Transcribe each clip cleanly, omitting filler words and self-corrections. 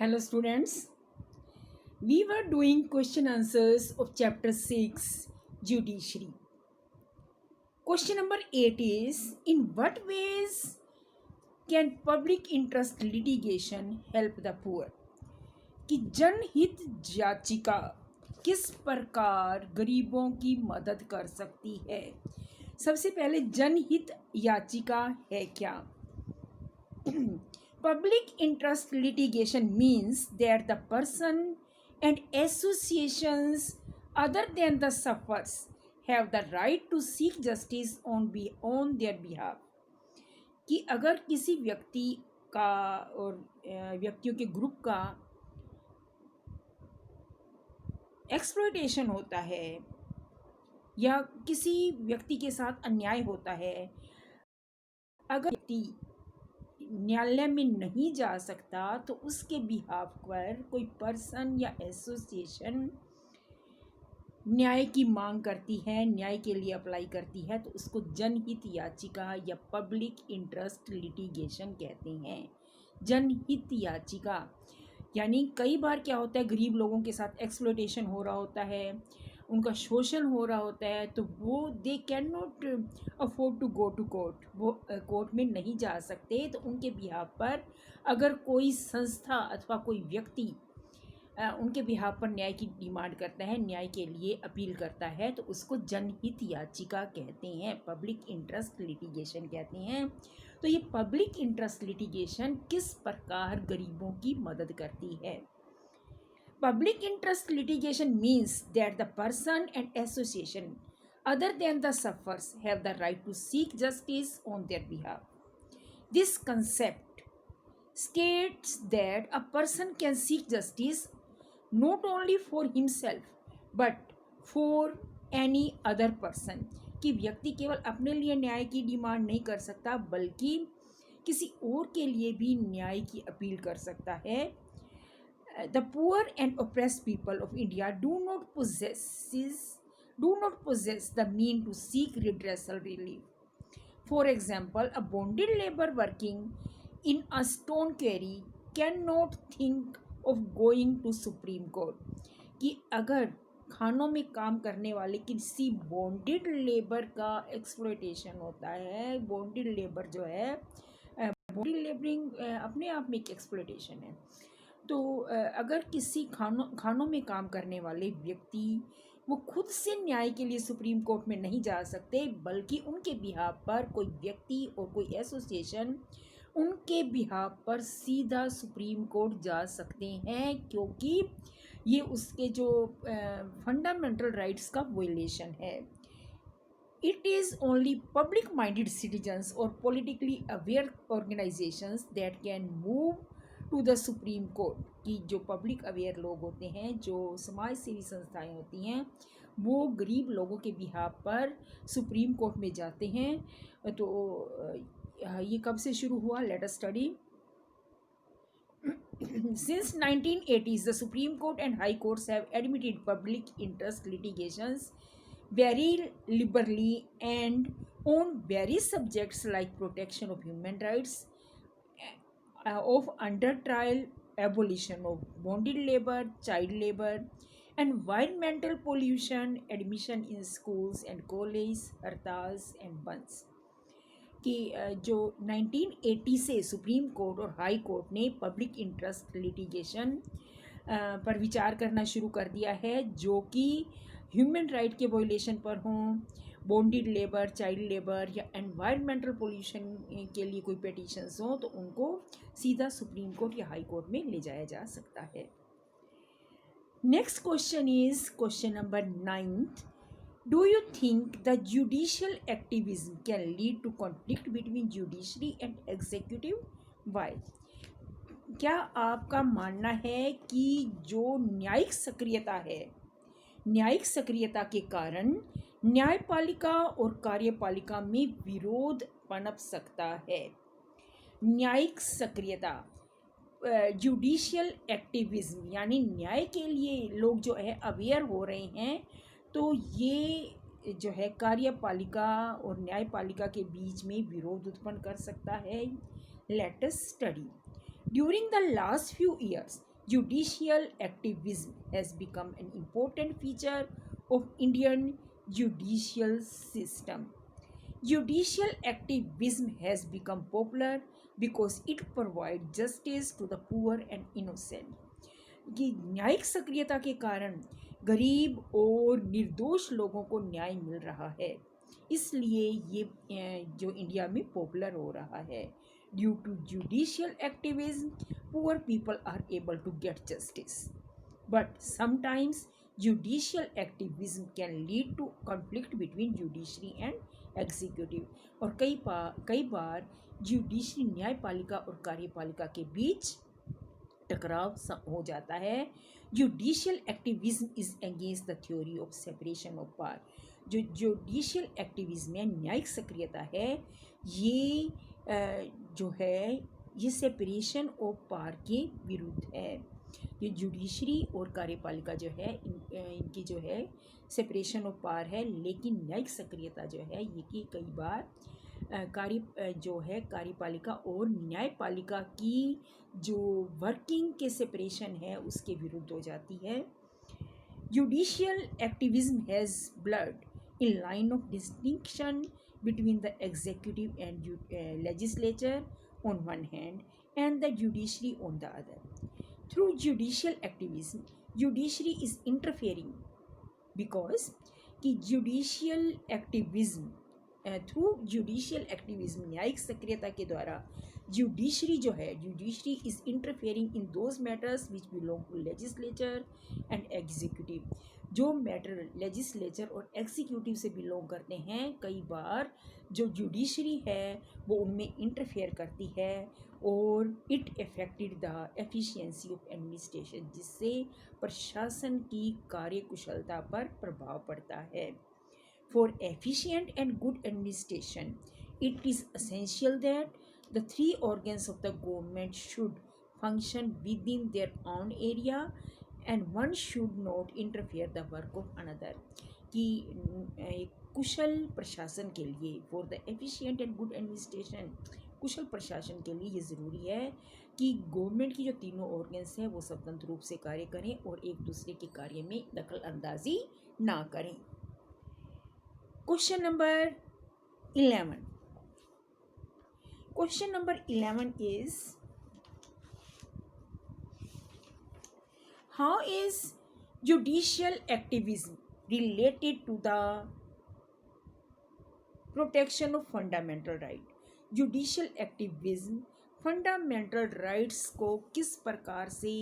Hello students, we were doing question answers of chapter 6 Judiciary. Question number 8 is, in what ways can public interest litigation help the poor? कि जनहित याचिका किस प्रकार गरीबों की मदद कर सकती है। सबसे पहले जनहित याचिका है क्या? Public interest litigation means that the person and associations other than the sufferers have the right to seek justice on their behalf. कि अगर किसी व्यक्ति का और व्यक्तियों के ग्रुप का एक्सप्लॉयटेशन होता है या किसी व्यक्ति के साथ अन्याय होता है, अगर व्यक्ति न्यायालय में नहीं जा सकता तो उसके बिहाफ पर कोई पर्सन या एसोसिएशन न्याय की मांग करती है, न्याय के लिए अप्लाई करती है, तो उसको जनहित याचिका या पब्लिक इंटरेस्ट लिटिगेशन कहते हैं। जनहित याचिका यानी कई बार क्या होता है, गरीब लोगों के साथ एक्सप्लॉयटेशन हो रहा होता है, उनका शोषण हो रहा होता है, तो वो they can not afford to go to court, वो कोर्ट में नहीं जा सकते। तो उनके बिहाफ पर अगर कोई संस्था अथवा कोई व्यक्ति उनके बिहाफ पर न्याय की डिमांड करता है, न्याय के लिए अपील करता है, तो उसको जनहित याचिका कहते हैं, पब्लिक इंटरेस्ट लिटिगेशन कहते हैं। तो ये पब्लिक इंटरेस्ट लिटिगेशन किस प्रकार गरीबों की मदद करती है? Public interest litigation means that the person and association other than the sufferers have the right to seek justice on their behalf. This concept states that a person can seek justice not only for himself but for any other person, कि व्यक्ति केवल अपने लिए न्याय की demand नहीं कर सकता बल्कि किसी और के लिए भी न्याय की अपील कर सकता है। The poor and oppressed people of India do not possess the mean to seek redressal relief. For example, a bonded labor working in a stone quarry cannot think of going to Supreme Court. कि अगर खानों में काम करने वाले किसी bonded labour का exploitation होता है, बॉन्डेड लेबर जो है, बॉन्डेड लेबरिंग अपने आप में एक एक्सप्लॉयटेशन है। तो अगर किसी खानों में काम करने वाले व्यक्ति वो खुद से न्याय के लिए सुप्रीम कोर्ट में नहीं जा सकते बल्कि उनके बिहाफ पर कोई व्यक्ति और कोई एसोसिएशन उनके बिहाफ पर सीधा सुप्रीम कोर्ट जा सकते हैं, क्योंकि ये उसके जो फंडामेंटल राइट्स का वायलेशन है। It is only public-minded citizens or politically aware organizations that can move to the supreme court, कि जो पब्लिक अवेयर लोग होते हैं, जो समाज सेवी संस्थाएं होती हैं, वो गरीब लोगों के बिहाफ पर सुप्रीम कोर्ट में जाते हैं। तो ये कब से शुरू हुआ? Let us study. Since 1980s, the Supreme Court and High Courts have admitted public interest litigations very liberally and on various subjects like protection of human rights, of under trial abolition of bonded labor, child labor, environmental pollution, admission in schools and colleges, hartals and बंस। कि जो 1980 से supreme court और high court ने public interest litigation पर विचार करना शुरू कर दिया है, जो कि ह्यूमन राइट के वायलेशन पर हों, बॉन्डेड लेबर, चाइल्ड लेबर या एनवायरमेंटल पोल्यूशन के लिए कोई पिटीशंस हों, तो उनको सीधा सुप्रीम कोर्ट या हाई कोर्ट में ले जाया जा सकता है। Next question is question number 9th. Do you think the judicial activism can lead to conflict between judiciary and executive? Why? क्या आपका मानना है कि जो न्यायिक सक्रियता है, न्यायिक सक्रियता के कारण न्यायपालिका और कार्यपालिका में विरोध पनप सकता है? न्यायिक सक्रियता, जुडिशियल एक्टिविज्म, यानी न्याय के लिए लोग जो है अवेयर हो रहे हैं, तो ये जो है कार्यपालिका और न्यायपालिका के बीच में विरोध उत्पन्न कर सकता है। Let us study. During the last few years, judicial activism has become an important feature of Indian judicial system. Judicial activism has become popular because it provides justice to the poor and innocent. कि न्यायिक सक्रियता के कारण गरीब और निर्दोष लोगों को न्याय मिल रहा है, इसलिए ये जो इंडिया में पॉपुलर हो रहा है. Due to judicial activism poor people are able to get justice, but sometimes judicial activism can lead to conflict between judiciary and executive. और कई बार जुडिशरी न्यायपालिका और कार्यपालिका के बीच टकराव हो जाता है. Judicial activism is against the theory of separation of power. जो जुडिशियल एक्टिविज्म में न्यायिक सक्रियता है, ये जो है ये सेपरेशन ऑफ पावर के विरुद्ध है. ये जुडिशरी और कार्यपालिका जो है इनकी जो है सेपरेशन ऑफ पावर है, लेकिन न्यायिक सक्रियता जो है ये कि कई बार कार्यपालिका और न्यायपालिका की जो वर्किंग के सेपरेशन है उसके विरुद्ध हो जाती है. Judicial activism has blood in line of distinction between the executive and legislature on one hand and the judiciary on the other. Through judicial activism, judiciary is interfering because कि judicial activism through judicial activism न्यायिक सक्रियता के द्वारा judiciary जो है judiciary is interfering in those matters which belong to legislature and executive. जो matter legislature और executive से बिलोंग करते हैं, कई बार जो जुडिशरी है वो उनमें इंटरफेयर करती है और it affected the efficiency of administration, जिससे प्रशासन की कार्यकुशलता पर प्रभाव पड़ता है. For efficient and good administration, it is essential that the three organs of the government should function within their own area and one should not interfere the work of another. कि कुशल प्रशासन के लिए for the efficient and good administration, कुशल प्रशासन के लिए ये ज़रूरी है कि गवर्नमेंट की जो तीनों ऑर्गन्स हैं वो स्वतंत्र रूप से कार्य करें और एक दूसरे के कार्य में दखल अंदाजी ना करें. Question number 11. Question number 11 is, how is judicial activism related to the protection of fundamental right? Judicial activism fundamental rights को किस प्रकार से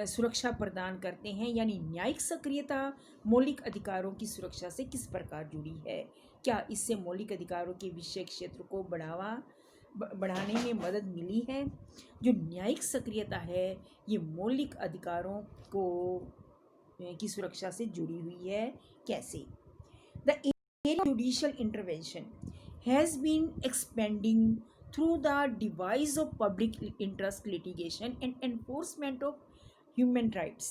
सुरक्षा प्रदान करते हैं, यानी न्यायिक सक्रियता मौलिक अधिकारों की सुरक्षा से किस प्रकार जुड़ी है? क्या इससे मौलिक अधिकारों के विषय क्षेत्र को बढ़ाने में मदद मिली है? जो न्यायिक सक्रियता है ये मौलिक अधिकारों की सुरक्षा से जुड़ी हुई है. कैसे? The area of judicial intervention has been expanding through the device of public interest litigation and enforcement of human rights.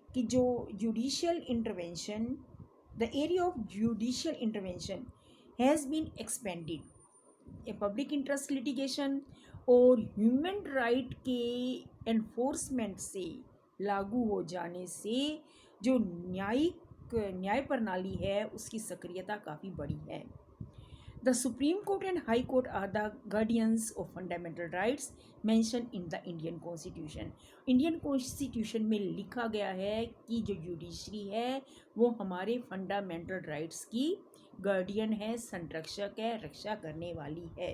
कि जो judicial intervention, the area of judicial intervention has been expanded. A public interest litigation और human right के enforcement से लागू हो जाने से जो न्याय प्रणाली है उसकी सक्रियता काफ़ी बड़ी है. The Supreme Court and High Court are the guardians of fundamental rights mentioned in the Indian Constitution. Indian Constitution में लिखा गया है कि जो जुडिशरी है वो हमारे फंडामेंटल राइट्स की गार्डियन है, संरक्षक है, रक्षा करने वाली है.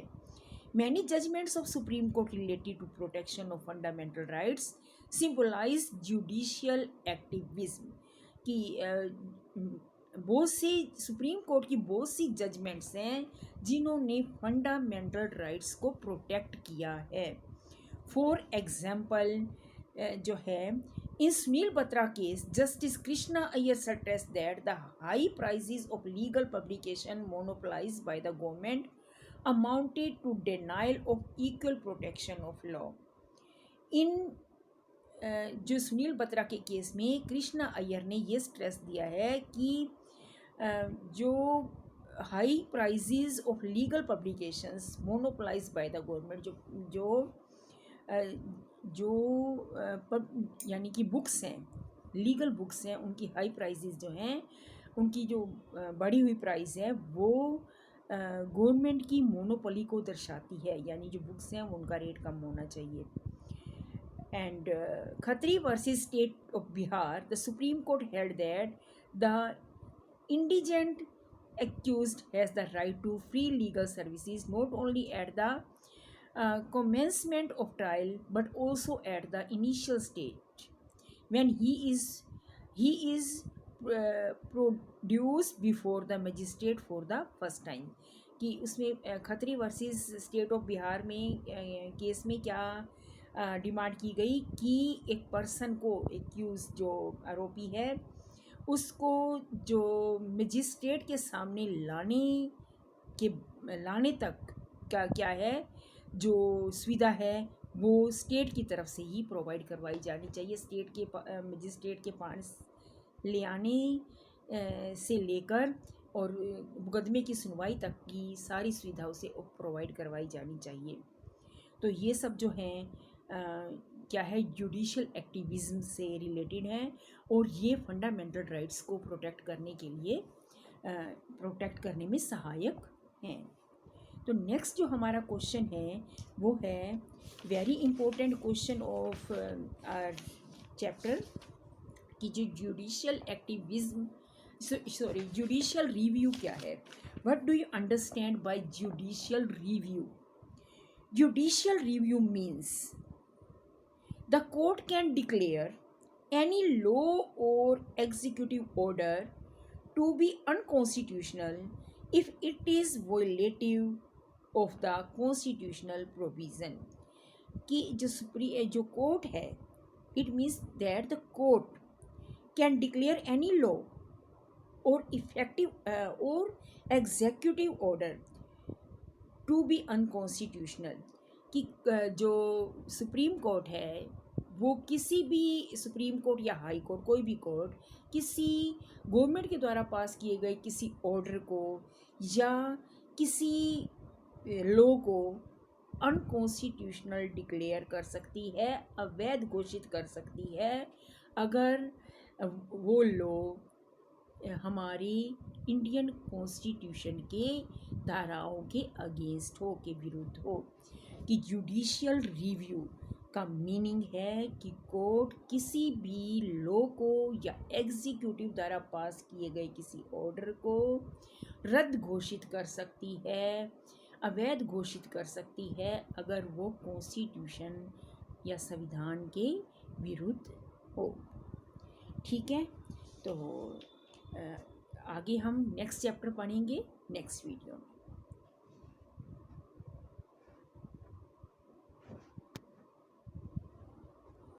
Many judgments of Supreme Court related to protection of fundamental rights symbolize judicial activism. कि बहुत सी सुप्रीम कोर्ट की बहुत सी जजमेंट्स हैं जिन्होंने फंडामेंटल राइट्स को प्रोटेक्ट किया है. फॉर एग्जांपल जो है in Sunil Batra case justice Krishna Iyer stressed that the high prices of legal publication monopolised by the government amounted to denial of equal protection of law. In जो सुनील बत्रा के केस में कृष्णा अय्यर ने ये स्ट्रेस दिया है कि जो high prizes of legal publications monopolised by the government, जो यानी कि बुक्स हैं, लीगल बुक्स हैं, उनकी हाई प्राइसेस जो हैं, उनकी जो बढ़ी हुई प्राइस है वो गवर्नमेंट की मोनोपोली को दर्शाती है, यानी जो बुक्स हैं उनका रेट कम होना चाहिए। And Khatri versus state of Bihar, the supreme court held that the indigent accused has the right to free legal services not only at the commencement of trial but also at the initial stage when he is produced before the magistrate for the first time। कि उसमें Khatri versus state of Bihar में case में क्या demand की गई कि एक person को, एक्यूज जो आरोपी है, उसको जो मजिस्ट्रेट के सामने लाने तक क्या है जो सुविधा है वो स्टेट की तरफ से ही प्रोवाइड करवाई जानी चाहिए। स्टेट के मजिस्ट्रेट के पास ले आने से लेकर और मुकदमे की सुनवाई तक की सारी सुविधा उसे प्रोवाइड करवाई जानी चाहिए। तो ये सब जो हैं क्या है, जुडिशल एक्टिविज़म से रिलेटेड हैं और ये फंडामेंटल राइट्स को प्रोटेक्ट करने के लिए प्रोटेक्ट करने में सहायक हैं। तो नेक्स्ट जो हमारा क्वेश्चन है वो है very important question of chapter कि जो जुडिशल एक्टिविज़म जुडिशल रिव्यू क्या है। What do you understand by judicial review? Judicial review means the court can declare any law or executive order to be unconstitutional if it is violative of the constitutional provision। कि जो court है, it means that the court can declare any law or effective or executive order to be unconstitutional. कि जो supreme court है वो किसी भी supreme court या हाई कोर्ट, कोई भी कोर्ट किसी गवर्नमेंट के द्वारा पास किए गए किसी ऑर्डर को या किसी लॉ को अनकॉन्स्टिट्यूशनल डिक्लेयर कर सकती है, अवैध घोषित कर सकती है, अगर वो लॉ हमारी इंडियन कॉन्स्टिट्यूशन के धाराओं के अगेंस्ट हो, के विरुद्ध हो। कि जुडिशियल रिव्यू का मीनिंग है कि कोर्ट किसी भी लॉ को या एग्जीक्यूटिव द्वारा पास किए गए किसी ऑर्डर को रद्द घोषित कर सकती है, अवैध घोषित कर सकती है, अगर वो कॉन्स्टिट्यूशन या संविधान के विरुद्ध हो। ठीक है, तो आगे हम नेक्स्ट चैप्टर पढ़ेंगे नेक्स्ट वीडियो में।